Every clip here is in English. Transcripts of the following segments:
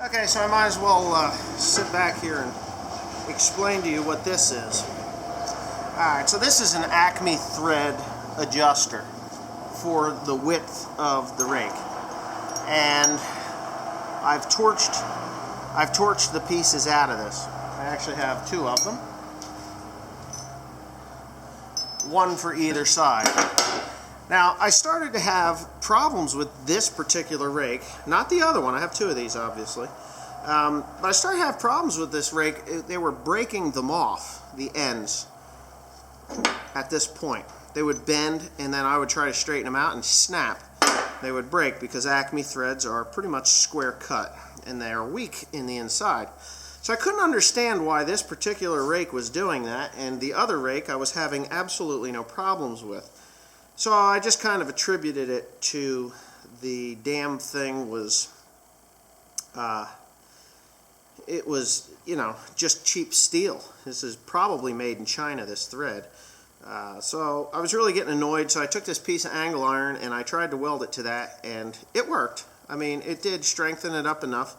Okay, so I might as well sit back here and explain to you what this is. Alright, so this is an Acme thread adjuster for the width of the rake. And I've torched the pieces out of this. I actually have two of them. One for either side. Now, I started to have problems with this particular rake, not the other one. I have two of these, obviously. But I started to have problems with this rake. They were breaking them off, the ends, at this point. They would bend, and then I would try to straighten them out and snap. They would break because Acme threads are pretty much square cut, and they are weak in the inside. So I couldn't understand why this particular rake was doing that, and the other rake I was having absolutely no problems with. So I just kind of attributed it to the damn thing was, it was, you know, just cheap steel. This is probably made in China, this thread. So I was really getting annoyed, so I took this piece of angle iron and I tried to weld it to that, and it worked. I mean, it did strengthen it up enough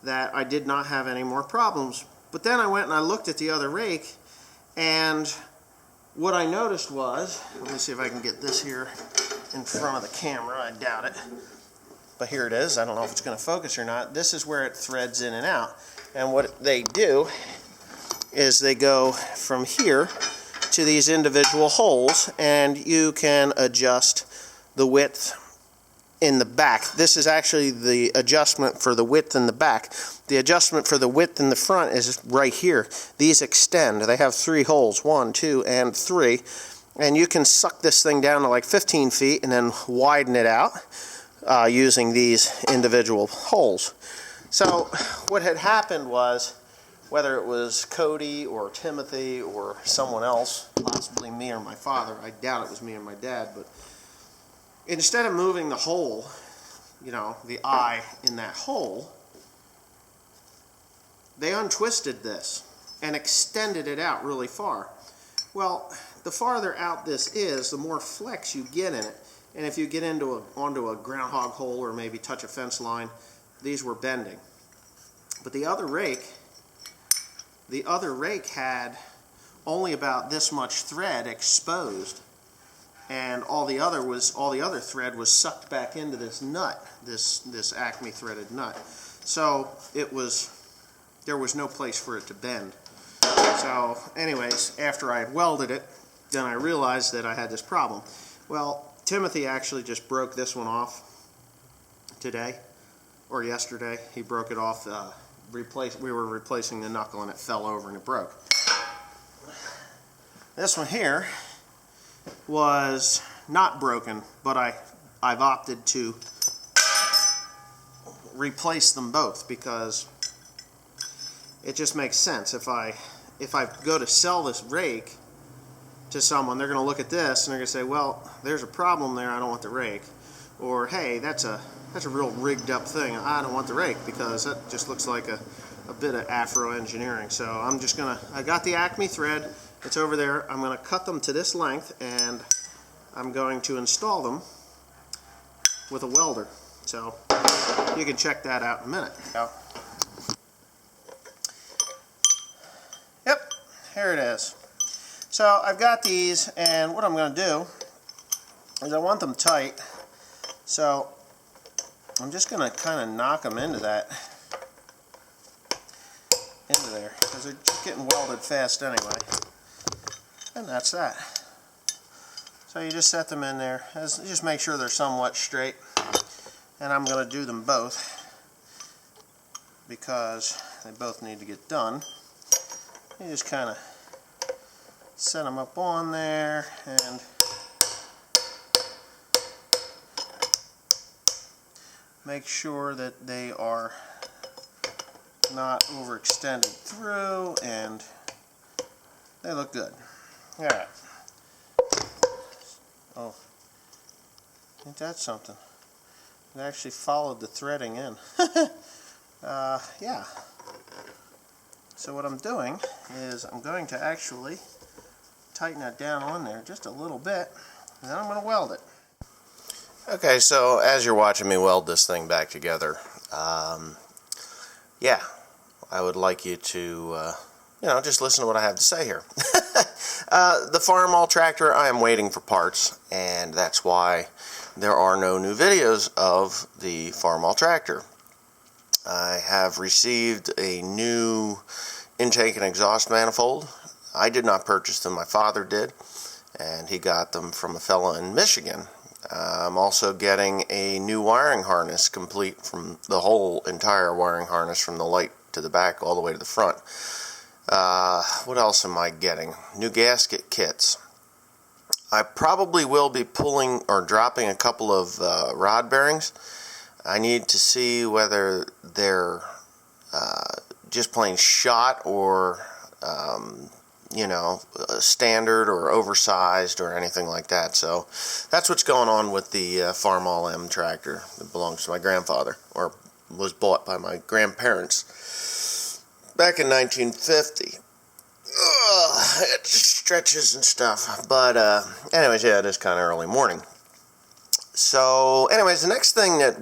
that I did not have any more problems. But then I went and I looked at the other rake, and what I noticed was, let me see if I can get this here in front of the camera. I doubt it. But here it is. I don't know if it's going to focus or not. This is where it threads in and out. And what they do is they go from here to these individual holes, and you can adjust the width in the back. This is actually the adjustment for the width in the back. The adjustment for the width in the front is right here. These extend. They have 3 holes, 1, 2, and 3. And you can suck this thing down to like 15 feet and then widen it out using these individual holes. So what had happened was, whether it was Cody or Timothy or someone else, possibly me or my father, I doubt it was me or my dad, but instead of moving the hole, you know, the eye in that hole, they untwisted this and extended it out really far. Well, the farther out this is, the more flex you get in it. And if you get onto a groundhog hole or maybe touch a fence line, these were bending. But the other rake had only about this much thread exposed, and all the other thread was sucked back into this nut, this Acme threaded nut. So there was no place for it to bend. So anyways, after I had welded it, then I realized that I had this problem. Well, Timothy actually just broke this one off today, or yesterday. He broke it off. We were replacing the knuckle and it fell over and it broke. This one here was not broken, but I've opted to replace them both because it just makes sense. If I go to sell this rake to someone, they're going to look at this and they're going to say, well, there's a problem there, I don't want the rake. Or, hey, that's a real rigged up thing, I don't want the rake, because that just looks like a bit of Afro engineering. So I'm just going to, I got the Acme thread, it's over there, I'm going to cut them to this length and I'm going to install them with a welder. So you can check that out in a minute. Yep, here it is. So I've got these, and what I'm going to do is I want them tight. So I'm just going to kind of knock them into there, because they're just getting welded fast anyway. And that's that. So you just set them in there. Just make sure they're somewhat straight. And I'm going to do them both because they both need to get done. You just kind of set them up on there and make sure that they are not overextended through, and they look good. Alright. Oh, ain't that something? It actually followed the threading in. Yeah. So what I'm doing is I'm going to actually tighten that down on there just a little bit, and then I'm going to weld it. Okay, so as you're watching me weld this thing back together, yeah, I would like you to, just listen to what I have to say here. The Farmall tractor, I am waiting for parts, and that's why there are no new videos of the Farmall tractor. I have received a new intake and exhaust manifold. I did not purchase them, my father did, and he got them from a fella in Michigan. I'm also getting a new wiring harness, complete from the whole entire wiring harness from the light to the back all the way to the front. What else am I getting? New gasket kits. I probably will be pulling or dropping a couple of rod bearings. I need to see whether they're just plain shot or standard or oversized or anything like that. So that's what's going on with the Farmall M tractor that belongs to my grandfather, or was bought by my grandparents back in 1950. It stretches and stuff, but anyways, yeah, it is kind of early morning. So anyways, the next thing that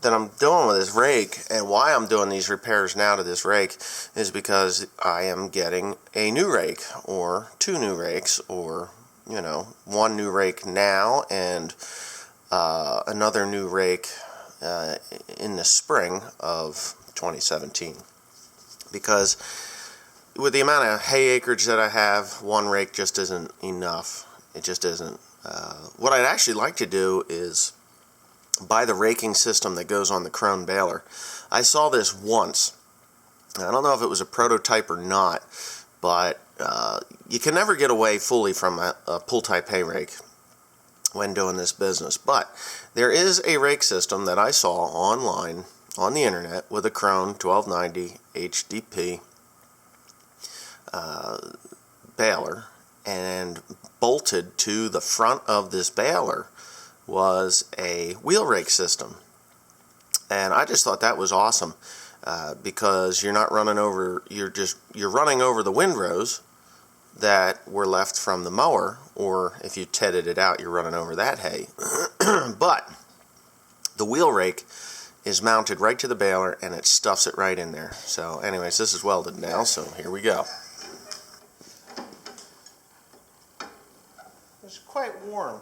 I'm doing with this rake, and why I'm doing these repairs now to this rake, is because I am getting a new rake, or two new rakes, or one new rake now and another new rake in the spring of 2017. Because with the amount of hay acreage that I have, one rake just isn't enough. It just isn't. What I'd actually like to do is buy the raking system that goes on the Krone baler. I saw this once. I don't know if it was a prototype or not, but you can never get away fully from a pull-type hay rake when doing this business. But there is a rake system that I saw online on the internet with a Krone 1290 HDP baler, and bolted to the front of this baler was a wheel rake system. And I just thought that was awesome, because you're not running over, you're running over the windrows that were left from the mower, or if you tedded it out, you're running over that hay. But the wheel rake is mounted right to the baler, and it stuffs it right in there. So anyways, this is welded now, so here we go. It's quite warm.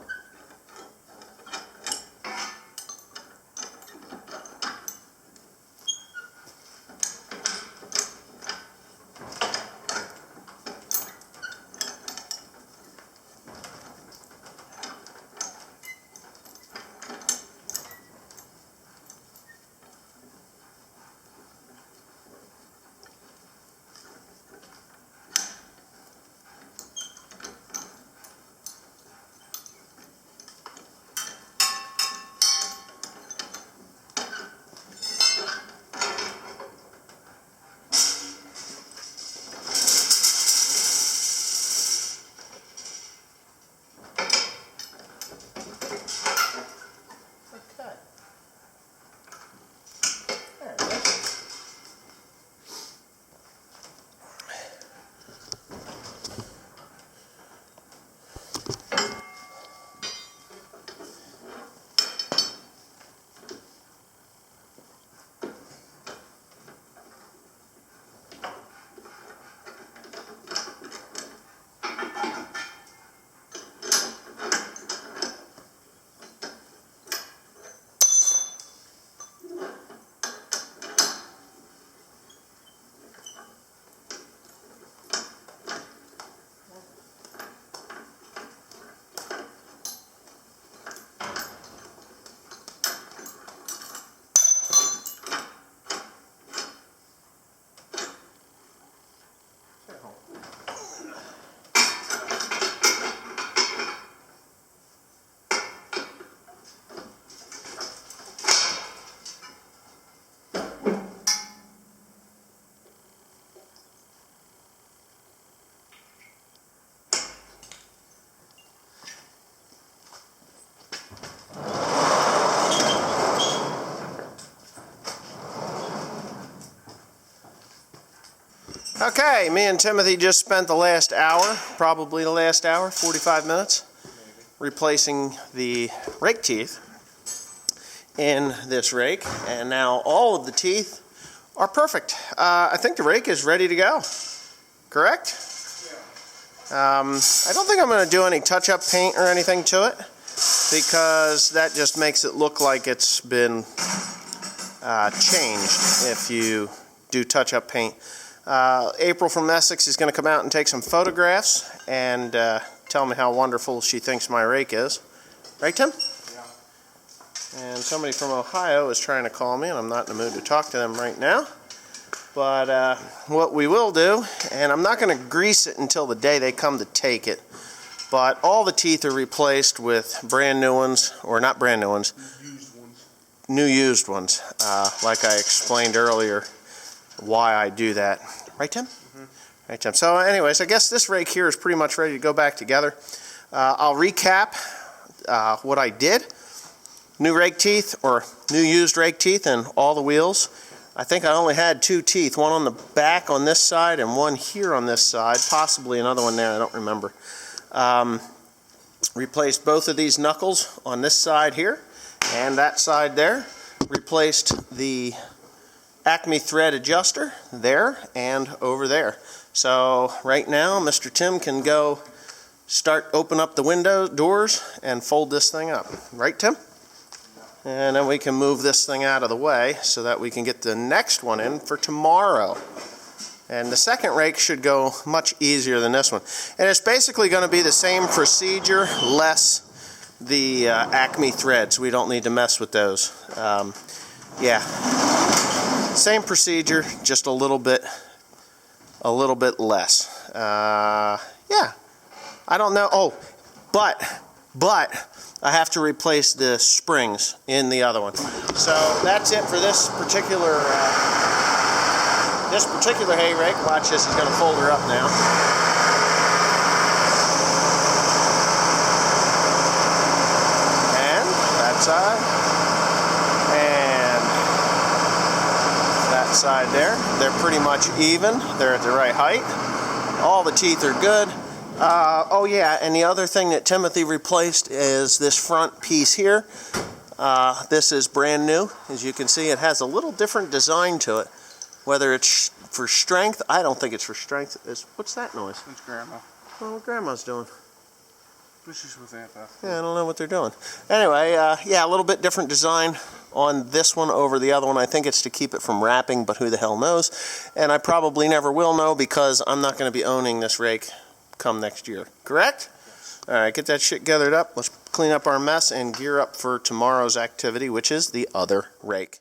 Okay, me and Timothy just spent the last hour, probably the last hour, 45 minutes, replacing the rake teeth in this rake. And now all of the teeth are perfect. I think the rake is ready to go. Correct? I don't think I'm going to do any touch-up paint or anything to it, because that just makes it look like it's been changed if you do touch-up paint. April from Essex is going to come out and take some photographs and tell me how wonderful she thinks my rake is. Right, Tim? Yeah. And somebody from Ohio is trying to call me, and I'm not in the mood to talk to them right now. But what we will do, and I'm not going to grease it until the day they come to take it, but all the teeth are replaced with brand new ones, or not brand new ones, new used ones, like I explained earlier why I do that. Right, Tim? Mm-hmm. Right, Tim. So anyways, I guess this rake here is pretty much ready to go back together. I'll recap what I did. New rake teeth, or new used rake teeth, and all the wheels. I think I only had 2 teeth, one on the back on this side and one here on this side, possibly another one there, I don't remember. Replaced both of these knuckles on this side here and that side there. Replaced the Acme thread adjuster there and over there. So right now Mr. Tim can go open up the window doors and fold this thing up. Right, Tim? And then we can move this thing out of the way so that we can get the next one in for tomorrow. And the second rake should go much easier than this one. And it's basically going to be the same procedure, less the Acme threads. We don't need to mess with those. Yeah, same procedure, just a little bit less. Yeah, I don't know. Oh, but I have to replace the springs in the other one. So that's it for this particular hay rake. Watch this, he's going to fold her up now. And that side. And that side there. They're pretty much even. They're at the right height. All the teeth are good. Oh yeah, and the other thing that Timothy replaced is this front piece here. This is brand new. As you can see, it has a little different design to it. Whether it's for strength, I don't think it's for strength. What's that noise? It's Grandma. Oh, what Grandma's doing? She's with Aunt Beth. Yeah, I don't know what they're doing. Anyway, yeah, a little bit different design on this one over the other one. I think it's to keep it from wrapping, but who the hell knows? And I probably never will know, because I'm not going to be owning this rake come next year. Correct? Yes. All right, get that shit gathered up. Let's clean up our mess and gear up for tomorrow's activity, which is the other rake.